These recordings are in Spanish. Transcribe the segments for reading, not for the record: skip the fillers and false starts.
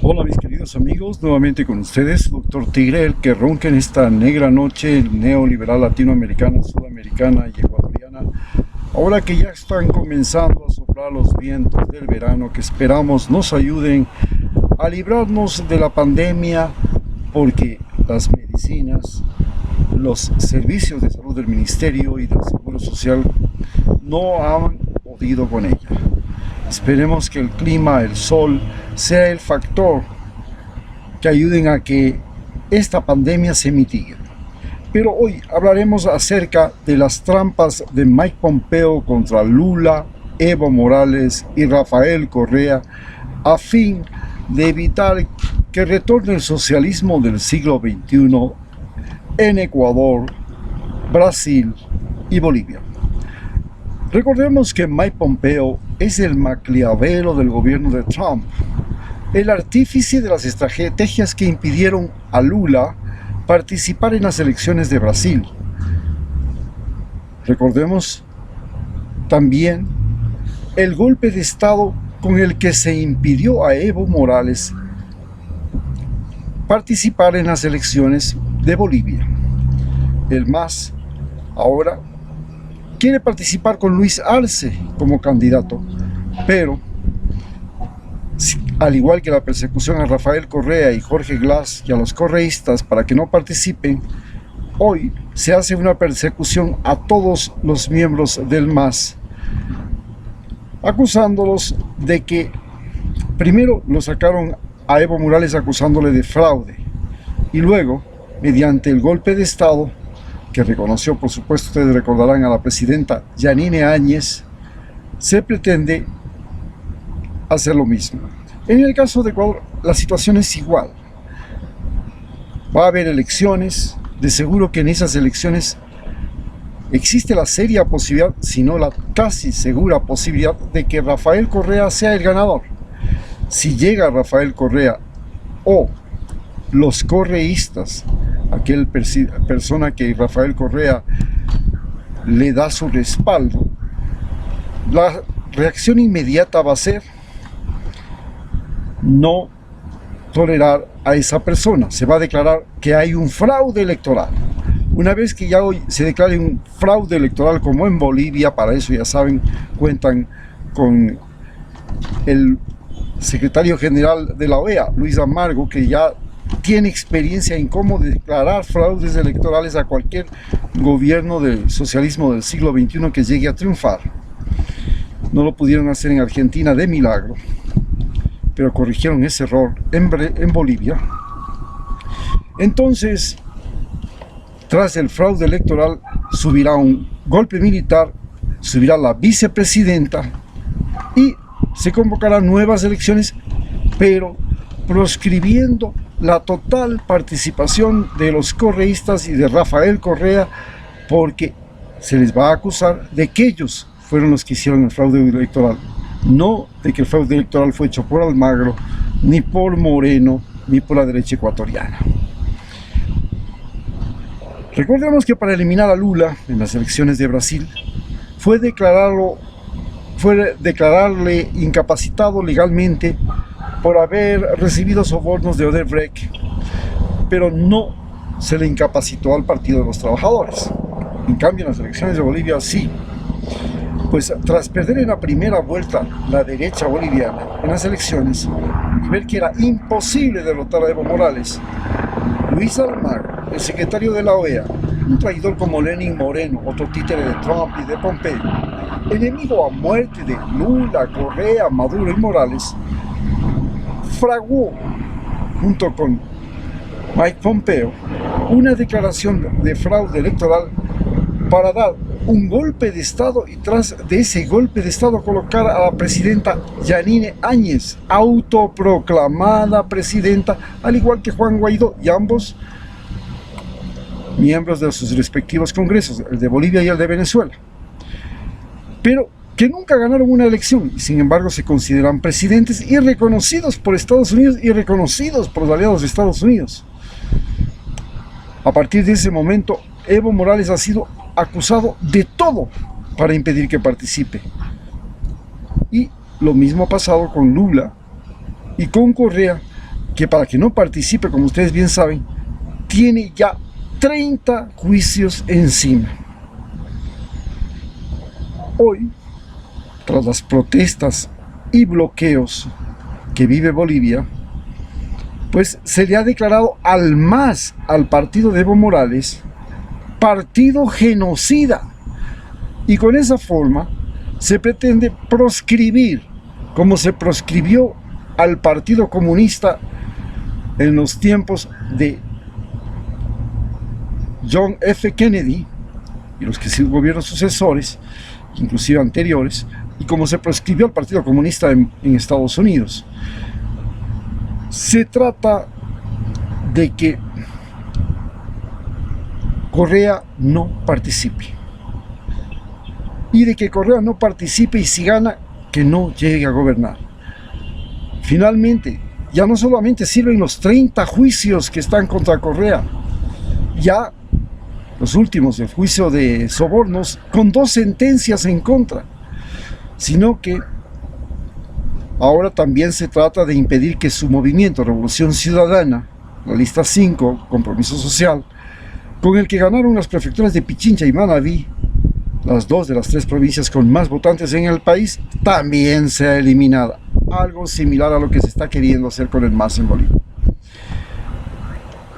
Hola mis queridos amigos, nuevamente con ustedes, Doctor Tigre, el que ronca en esta negra noche neoliberal latinoamericana, sudamericana y ecuatoriana. Ahora que ya están comenzando a soplar los vientos del verano que esperamos nos ayuden a librarnos de la pandemia, porque las medicinas, los servicios de salud del Ministerio y del Seguro Social no han podido con ella. Esperemos que el clima, el sol, sea el factor que ayuden a que esta pandemia se mitigue. Pero hoy hablaremos acerca de las trampas de Mike Pompeo contra Lula, Evo Morales y Rafael Correa a fin de evitar que retorne el socialismo del siglo XXI en Ecuador, Brasil y Bolivia. Recordemos que Mike Pompeo es el Maquiavelo del gobierno de Trump, el artífice de las estrategias que impidieron a Lula participar en las elecciones de Brasil. Recordemos también el golpe de Estado con el que se impidió a Evo Morales participar en las elecciones de Bolivia. El MAS ahora quiere participar con Luis Arce como candidato, pero al igual que la persecución a Rafael Correa y Jorge Glass y a los correístas para que no participen, hoy se hace una persecución a todos los miembros del MAS, acusándolos de que primero lo sacaron a Evo Morales acusándole de fraude y luego, mediante el golpe de Estado que reconoció, por supuesto, ustedes recordarán, a la presidenta Yanine Áñez, se pretende hacer lo mismo. En el caso de Ecuador, la situación es igual. Va a haber elecciones, de seguro que en esas elecciones existe la seria posibilidad, si no la casi segura posibilidad, de que Rafael Correa sea el ganador. Si llega Rafael Correa o los correístas, aquel persona que Rafael Correa le da su respaldo, la reacción inmediata va a ser no tolerar a esa persona. Se va a declarar que hay un fraude electoral. Una vez que ya hoy se declare un fraude electoral, como en Bolivia, para eso ya saben, cuentan con el secretario general de la OEA, Luis Amargo, que ya tiene experiencia en cómo declarar fraudes electorales a cualquier gobierno del socialismo del siglo XXI que llegue a triunfar. No lo pudieron hacer en Argentina de milagro, pero corrigieron ese error en Bolivia. Entonces, tras el fraude electoral, subirá un golpe militar, subirá la vicepresidenta y se convocarán nuevas elecciones, pero proscribiendo la total participación de los correístas y de Rafael Correa, porque se les va a acusar de que ellos fueron los que hicieron el fraude electoral, no de que el fraude electoral fue hecho por Almagro, ni por Moreno, ni por la derecha ecuatoriana. Recordemos que para eliminar a Lula en las elecciones de Brasil fue declararle incapacitado legalmente por haber recibido sobornos de Odebrecht, pero no se le incapacitó al Partido de los Trabajadores. En cambio, en las elecciones de Bolivia sí. Pues tras perder en la primera vuelta la derecha boliviana en las elecciones y ver que era imposible derrotar a Evo Morales, Luis Almagro, el secretario de la OEA, un traidor como Lenín Moreno, otro títere de Trump y de Pompeo, enemigo a muerte de Lula, Correa, Maduro y Morales, fraguó, junto con Mike Pompeo, una declaración de fraude electoral para dar un golpe de Estado y tras de ese golpe de Estado colocar a la presidenta Yanine Áñez, autoproclamada presidenta, al igual que Juan Guaidó, y ambos miembros de sus respectivos congresos, el de Bolivia y el de Venezuela, pero que nunca ganaron una elección y sin embargo se consideran presidentes y reconocidos por Estados Unidos y reconocidos por los aliados de Estados Unidos. A partir de ese momento, Evo Morales ha sido acusado de todo para impedir que participe. Y lo mismo ha pasado con Lula y con Correa, que para que no participe, como ustedes bien saben, tiene ya 30 juicios encima. Hoy, tras las protestas y bloqueos que vive Bolivia, pues se le ha declarado al MAS, al partido de Evo Morales, partido genocida. Y con esa forma se pretende proscribir, como se proscribió al Partido Comunista en los tiempos de John F. Kennedy y los gobiernos sucesores, inclusive anteriores, y como se proscribió al Partido Comunista en Estados Unidos. Se trata de que Correa no participe, y de que Correa no participe, y si gana, que no llegue a gobernar. Finalmente, ya no solamente sirven los 30 juicios que están contra Correa, ya los últimos, el juicio de sobornos con 2 sentencias en contra, sino que ahora también se trata de impedir que su movimiento Revolución Ciudadana, la lista 5, Compromiso Social, con el que ganaron las prefecturas de Pichincha y Manabí, las 2 de las 3 provincias con más votantes en el país, también sea eliminada. Algo similar a lo que se está queriendo hacer con el MAS en Bolivia.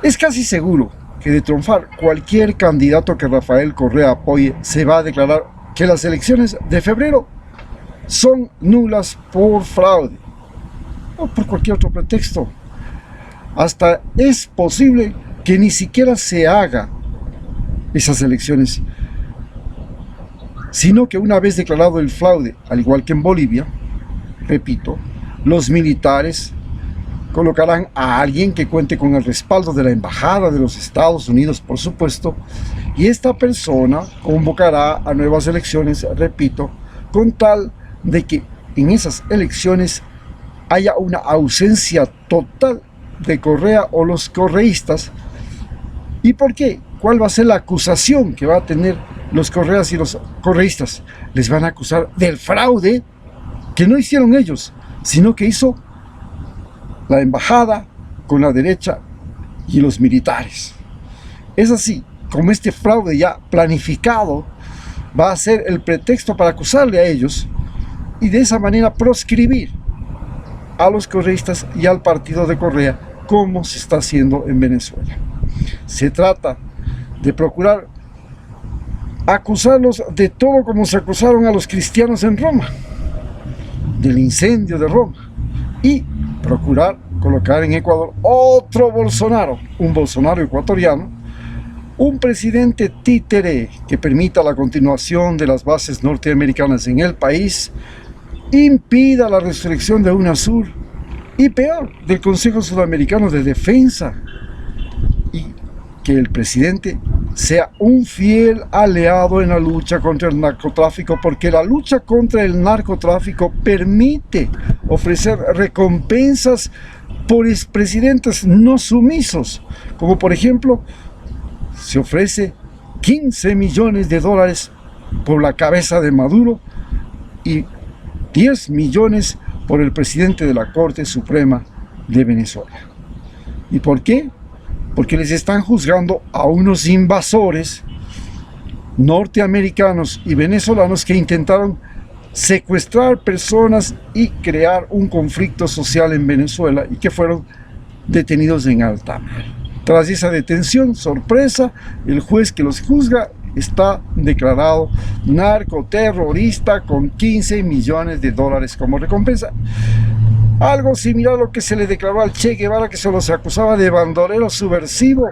Es casi seguro que de triunfar cualquier candidato que Rafael Correa apoye, se va a declarar que las elecciones de febrero son nulas por fraude o por cualquier otro pretexto. Hasta es posible que ni siquiera se haga esas elecciones, sino que una vez declarado el fraude, al igual que en Bolivia, repito, los militares colocarán a alguien que cuente con el respaldo de la Embajada de los Estados Unidos, por supuesto, y esta persona convocará a nuevas elecciones, repito, con tal de que en esas elecciones haya una ausencia total de Correa o los correístas. ¿Y por qué? ¿Cuál va a ser la acusación que va a tener los correas y los correístas? Les van a acusar del fraude que no hicieron ellos, sino que hizo la embajada con la derecha y los militares. Es así como este fraude ya planificado va a ser el pretexto para acusarle a ellos y de esa manera proscribir a los correístas y al partido de Correa, como se está haciendo en Venezuela. Se trata de procurar acusarlos de todo como se acusaron a los cristianos en Roma, del incendio de Roma, y procurar colocar en Ecuador otro Bolsonaro, un Bolsonaro ecuatoriano, un presidente títere que permita la continuación de las bases norteamericanas en el país, impida la resurrección de UNASUR y peor, del Consejo Sudamericano de Defensa, y que el presidente sea un fiel aliado en la lucha contra el narcotráfico, porque la lucha contra el narcotráfico permite ofrecer recompensas por expresidentes no sumisos, como por ejemplo se ofrece 15 millones de dólares por la cabeza de Maduro y 10 millones por el presidente de la Corte Suprema de Venezuela. ¿Y por qué? Porque les están juzgando a unos invasores norteamericanos y venezolanos que intentaron secuestrar personas y crear un conflicto social en Venezuela y que fueron detenidos en alta mar. Tras esa detención, sorpresa, el juez que los juzga está declarado narcoterrorista con 15 millones de dólares como recompensa. Algo similar a lo que se le declaró al Che Guevara, que se los acusaba de bandolero subversivo,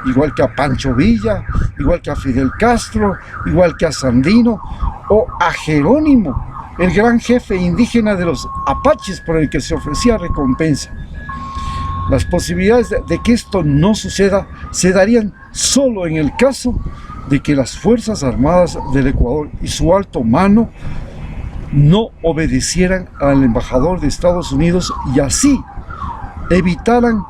igual que a Pancho Villa, igual que a Fidel Castro, igual que a Sandino o a Jerónimo, el gran jefe indígena de los apaches por el que se ofrecía recompensa. Las posibilidades de que esto no suceda se darían solo en el caso de que las Fuerzas Armadas del Ecuador y su alto mando no obedecieran al embajador de Estados Unidos y así evitaran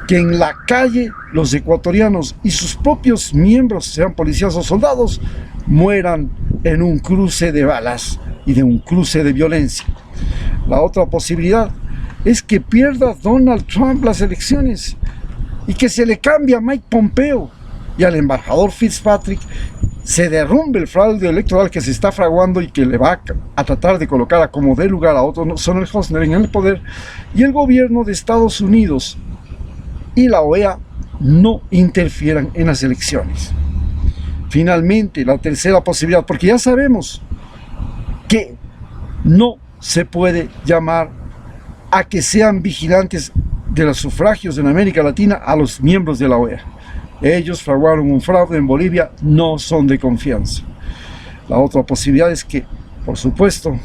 que en la calle los ecuatorianos y sus propios miembros, sean policías o soldados, mueran en un cruce de balas y de un cruce de violencia. La otra posibilidad es que pierda Donald Trump las elecciones y que se le cambie a Mike Pompeo y al embajador Fitzpatrick, se derrumbe el fraude electoral que se está fraguando y que le va a tratar de colocar a como dé lugar a otro Sonal Hosner en el poder, y el gobierno de Estados Unidos y la OEA no interfieran en las elecciones. Finalmente, la tercera posibilidad, porque ya sabemos que no se puede llamar a que sean vigilantes de los sufragios en América Latina a los miembros de la OEA. Ellos fraguaron un fraude en Bolivia, no son de confianza. La otra posibilidad es que, por supuesto,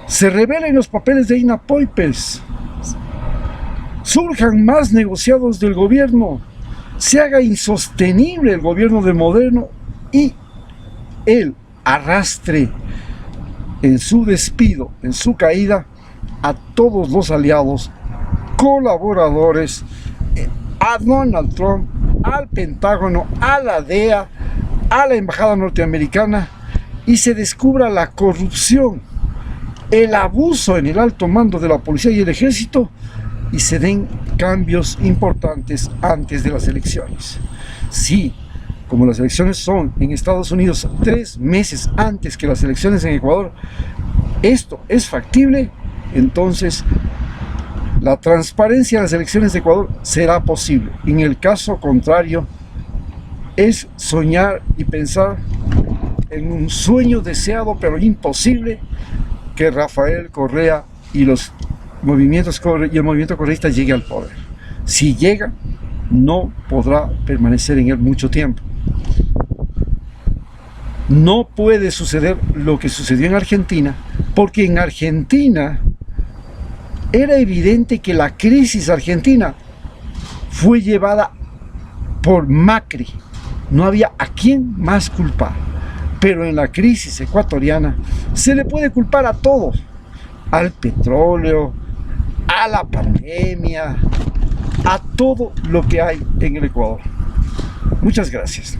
se revelen los papeles de INA Poipers, surjan más negociados del gobierno, se haga insostenible el gobierno de Moderno y él arrastre en su despido, en su caída, a todos los aliados, colaboradores, a Donald Trump, al Pentágono, a la DEA, a la Embajada Norteamericana, y se descubra la corrupción, el abuso en el alto mando de la policía y el ejército, y se den cambios importantes antes de las elecciones. Sí, como las elecciones son en Estados Unidos 3 meses antes que las elecciones en Ecuador, esto es factible, entonces la transparencia de las elecciones de Ecuador será posible. En el caso contrario, es soñar y pensar en un sueño deseado pero imposible, que Rafael Correa y el movimiento correísta llegue al poder. Si llega, no podrá permanecer en él mucho tiempo. No puede suceder lo que sucedió en Argentina, porque en Argentina era evidente que la crisis argentina fue llevada por Macri. No había a quién más culpar. Pero en la crisis ecuatoriana se le puede culpar a todos: al petróleo, a la pandemia, a todo lo que hay en el Ecuador. Muchas gracias.